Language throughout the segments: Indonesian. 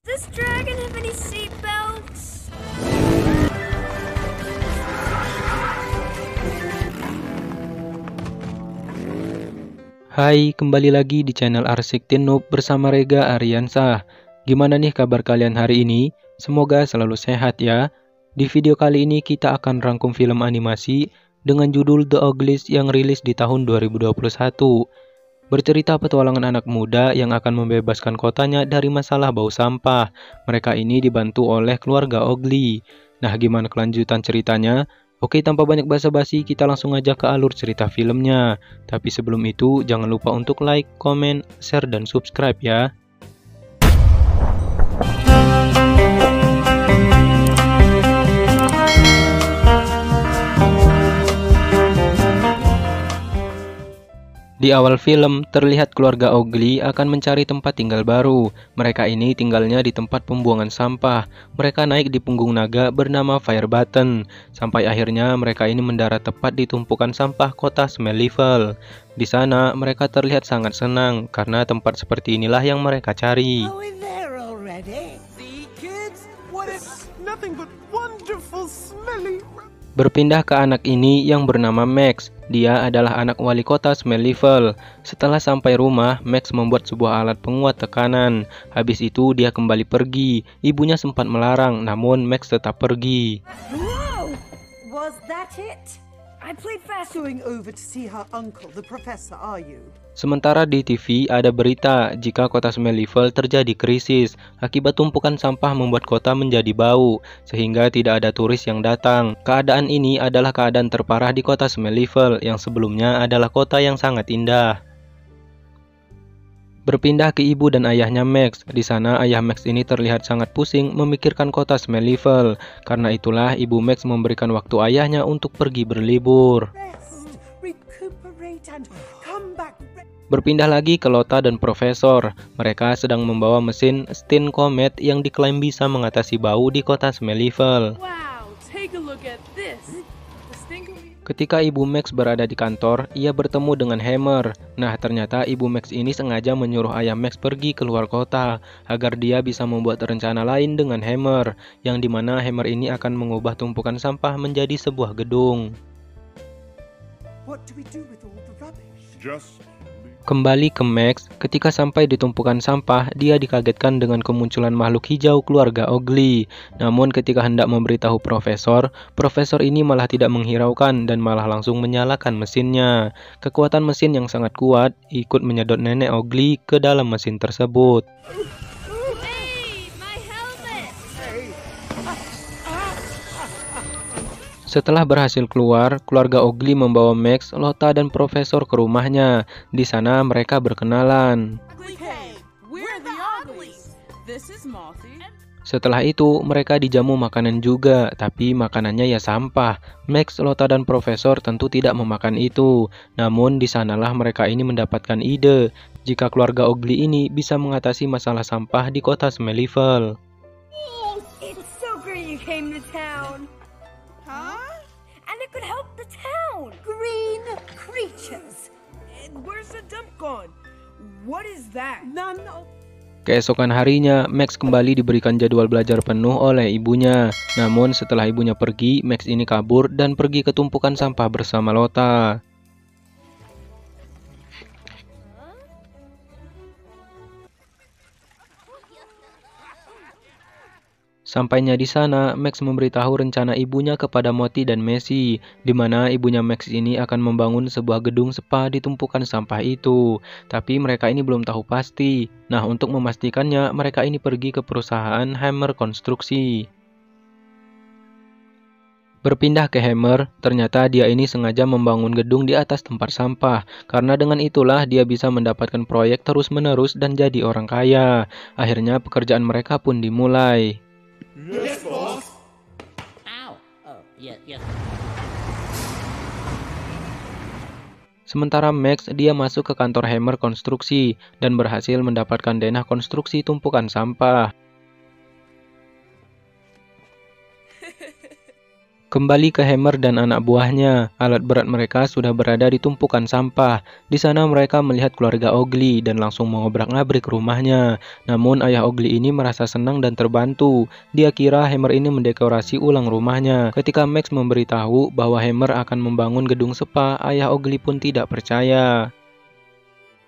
Does this dragon have any seatbelts? Hai, kembali lagi di channel Arsik Teen Noob bersama Rega Aryansah. Gimana nih kabar kalian hari ini? Semoga selalu sehat ya. Di video kali ini kita akan rangkum film animasi dengan judul The Uglies yang rilis di tahun 2021. Bercerita petualangan anak muda yang akan membebaskan kotanya dari masalah bau sampah. Mereka ini dibantu oleh keluarga Ugly. Nah, gimana kelanjutan ceritanya? Oke, tanpa banyak basa-basi, kita langsung aja ke alur cerita filmnya. Tapi sebelum itu, jangan lupa untuk like, komen, share, dan subscribe ya. Di awal film, terlihat keluarga Ugly akan mencari tempat tinggal baru. Mereka ini tinggalnya di tempat pembuangan sampah. Mereka naik di punggung naga bernama Fire Button. Sampai akhirnya mereka ini mendarat tepat di tumpukan sampah kota Smellyville. Di sana, mereka terlihat sangat senang karena tempat seperti inilah yang mereka cari. Berpindah ke anak ini yang bernama Max. Dia adalah anak wali kota Smellyville. Setelah sampai rumah, Max membuat sebuah alat penguat tekanan. Habis itu dia kembali pergi. Ibunya sempat melarang, namun Max tetap pergi. Wow! Was that it? I played fast going over to see her uncle, the professor, are you? Sementara di TV ada berita jika kota Smellyville terjadi krisis. Akibat tumpukan sampah membuat kota menjadi bau, sehingga tidak ada turis yang datang. Keadaan ini adalah keadaan terparah di kota Smellyville yang sebelumnya adalah kota yang sangat indah. Berpindah ke ibu dan ayahnya Max. Di sana ayah Max ini terlihat sangat pusing memikirkan kota Smellyville. Karena itulah ibu Max memberikan waktu ayahnya untuk pergi berlibur. Rest, recuperate, and come back. Berpindah lagi ke Lotta dan Profesor. Mereka sedang membawa mesin Steam Comet yang diklaim bisa mengatasi bau di kota Smellyville. Wow, take a look at this. Ketika Ibu Max berada di kantor, ia bertemu dengan Hammer. Nah, ternyata Ibu Max ini sengaja menyuruh ayah Max pergi keluar kota, agar dia bisa membuat rencana lain dengan Hammer, yang dimana Hammer ini akan mengubah tumpukan sampah menjadi sebuah gedung. What do we do with all the rubbish? Kembali ke Max, ketika sampai di tumpukan sampah, dia dikagetkan dengan kemunculan makhluk hijau keluarga Ugly. Namun ketika hendak memberitahu Profesor ini malah tidak menghiraukan dan malah langsung menyalakan mesinnya. Kekuatan mesin yang sangat kuat ikut menyedot nenek Ugly ke dalam mesin tersebut. Hey, my helmet! Setelah berhasil keluar, keluarga Ugly membawa Max, Lotta, dan Profesor ke rumahnya. Di sana mereka berkenalan. Hey, we're the Uglies. This is Mothy. Setelah itu, mereka dijamu makanan juga, tapi makanannya ya sampah. Max, Lotta, dan Profesor tentu tidak memakan itu. Namun, di sanalah mereka ini mendapatkan ide jika keluarga Ugly ini bisa mengatasi masalah sampah di kota Smellyville. It's so great you came to town. Huh? And it could help the town. Green creatures. Where's the dump gone? What is that? None of Keesokan harinya, Max kembali diberikan jadwal belajar penuh oleh ibunya. Namun setelah ibunya pergi, Max ini kabur dan pergi ke tumpukan sampah bersama Lotta. Sampainya di sana, Max memberitahu rencana ibunya kepada Moti dan Messi, di mana ibunya Max ini akan membangun sebuah gedung spa di tumpukan sampah itu. Tapi mereka ini belum tahu pasti. Nah, untuk memastikannya, mereka ini pergi ke perusahaan Hammer Konstruksi. Berpindah ke Hammer, ternyata dia ini sengaja membangun gedung di atas tempat sampah, karena dengan itulah dia bisa mendapatkan proyek terus-menerus dan jadi orang kaya. Akhirnya pekerjaan mereka pun dimulai. Yes, boss. Ow. Oh, yes. Sementara Max, dia masuk ke kantor Hammer Konstruksi dan berhasil mendapatkan denah konstruksi tumpukan sampah. Kembali ke Hammer dan anak buahnya, alat berat mereka sudah berada di tumpukan sampah. Di sana mereka melihat keluarga Owgli dan langsung mengobrak-ngabrik rumahnya. Namun ayah Owgli ini merasa senang dan terbantu. Dia kira Hammer ini mendekorasi ulang rumahnya. Ketika Max memberitahu bahwa Hammer akan membangun gedung spa, ayah Owgli pun tidak percaya.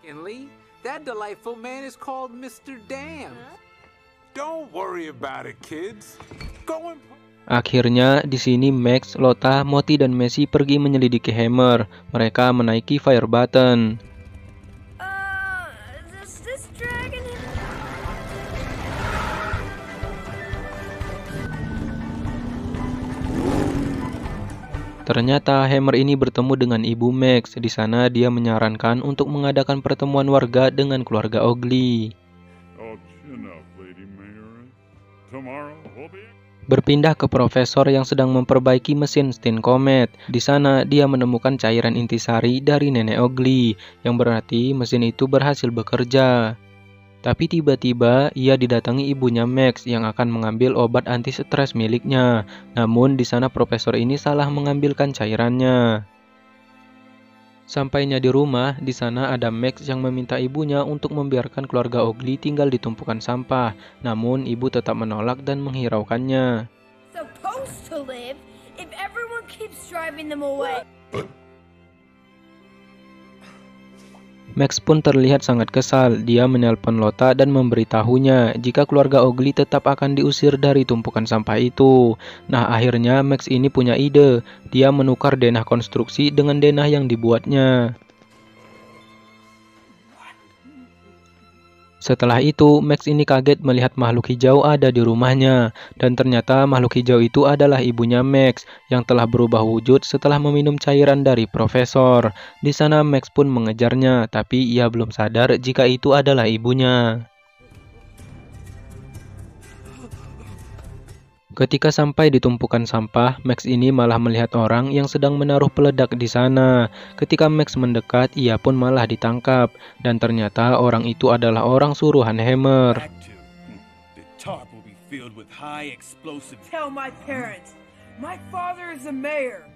Kinley, that delightful man is called Mr. Dam. Don't worry about it, kids. Go and... Akhirnya, di sini Max, Lotta, Moti, dan Messi pergi menyelidiki Hammer. Mereka menaiki Fire Button. This dragon... Ternyata Hammer ini bertemu dengan ibu Max. Di sana dia menyarankan untuk mengadakan pertemuan warga dengan keluarga Owgli. Oh, chin up, Lady Mayor. Tomorrow we'll be... Berpindah ke profesor yang sedang memperbaiki mesin Steam Comet. Di sana dia menemukan cairan intisari dari nenek Owgli, yang berarti mesin itu berhasil bekerja. Tapi tiba-tiba ia didatangi ibunya Max yang akan mengambil obat anti stres miliknya. Namun di sana profesor ini salah mengambilkan cairannya. Sampainya di rumah, di sana ada Max yang meminta ibunya untuk membiarkan keluarga Owgli tinggal di tumpukan sampah. Namun ibu tetap menolak dan menghiraukannya. supposed to live if everyone keeps driving them away. Max pun terlihat sangat kesal. Dia menelpon Lotta dan memberitahunya jika keluarga Owgli tetap akan diusir dari tumpukan sampah itu. Nah, akhirnya Max ini punya ide. Dia menukar denah konstruksi dengan denah yang dibuatnya. Setelah itu, Max ini kaget melihat makhluk hijau ada di rumahnya. Dan ternyata makhluk hijau itu adalah ibunya Max yang telah berubah wujud setelah meminum cairan dari profesor. Di sana Max pun mengejarnya, tapi ia belum sadar jika itu adalah ibunya. Ketika sampai di tumpukan sampah, Max ini malah melihat orang yang sedang menaruh peledak di sana. Ketika Max mendekat, ia pun malah ditangkap. Dan ternyata orang itu adalah orang suruhan Hammer. The tarp will be filled with high explosive. Tell my parents. My father is the mayor.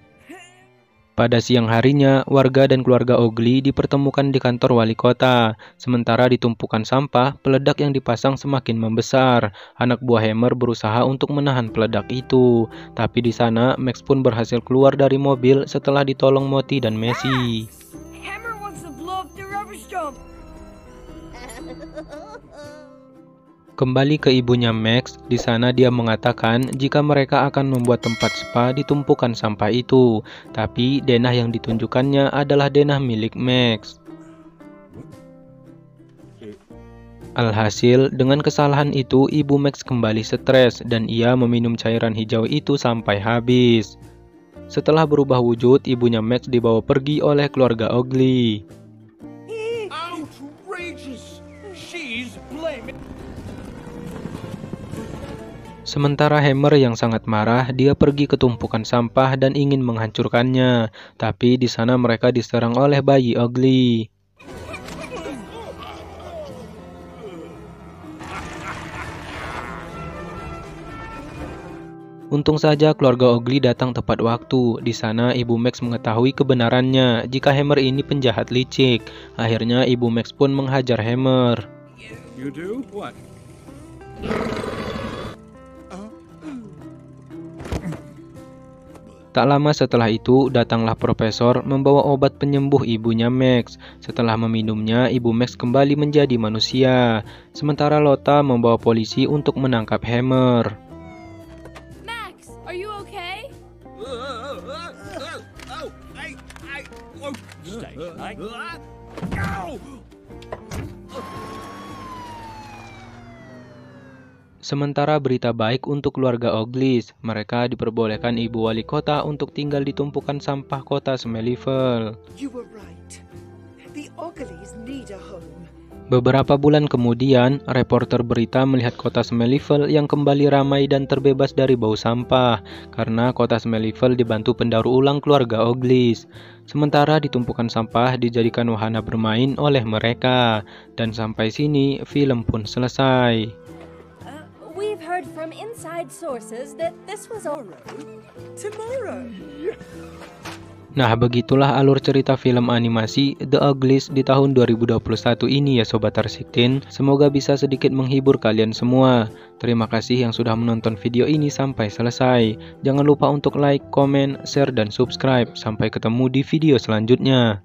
Pada siang harinya, warga dan keluarga Owgli dipertemukan di kantor wali kota. Sementara di tumpukan sampah, peledak yang dipasang semakin membesar. Anak buah Hammer berusaha untuk menahan peledak itu. Tapi di sana, Max pun berhasil keluar dari mobil setelah ditolong Moti dan Messi. Hammer wants to blow up the rubbish dump. Kembali ke ibunya Max, di sana dia mengatakan jika mereka akan membuat tempat spa di tumpukan sampah itu. Tapi denah yang ditunjukkannya adalah denah milik Max. Alhasil, dengan kesalahan itu, ibu Max kembali stres dan ia meminum cairan hijau itu sampai habis. Setelah berubah wujud, ibunya Max dibawa pergi oleh keluarga Owgli. Outrageous! She's blaming. Sementara Hammer yang sangat marah, dia pergi ke tumpukan sampah dan ingin menghancurkannya. Tapi di sana mereka diserang oleh bayi Owgli. Untung saja keluarga Owgli datang tepat waktu. Di sana ibu Max mengetahui kebenarannya jika Hammer ini penjahat licik. Akhirnya ibu Max pun menghajar Hammer. You do? What? Tak lama setelah itu, datanglah profesor membawa obat penyembuh ibunya Max. Setelah meminumnya, ibu Max kembali menjadi manusia. Sementara Lotta membawa polisi untuk menangkap Hammer. Max, are you okay? Sementara berita baik untuk keluarga Owgli, mereka diperbolehkan ibu wali kota untuk tinggal di tumpukan sampah kota Smellyville. You were right. The Owglis need a home. Beberapa bulan kemudian, reporter berita melihat kota Smellyville yang kembali ramai dan terbebas dari bau sampah, karena kota Smellyville dibantu pendaur ulang keluarga Owgli. Sementara di tumpukan sampah dijadikan wahana bermain oleh mereka. Dan sampai sini, film pun selesai. We've heard from inside sources that this was all... Tomorrow. Nah, begitulah alur cerita film animasi The Uglies di tahun 2021 ini ya Sobat Arsiktin. Semoga bisa sedikit menghibur kalian semua. Terima kasih yang sudah menonton video ini sampai selesai. Jangan lupa untuk like, komen, share, dan subscribe. Sampai ketemu di video selanjutnya.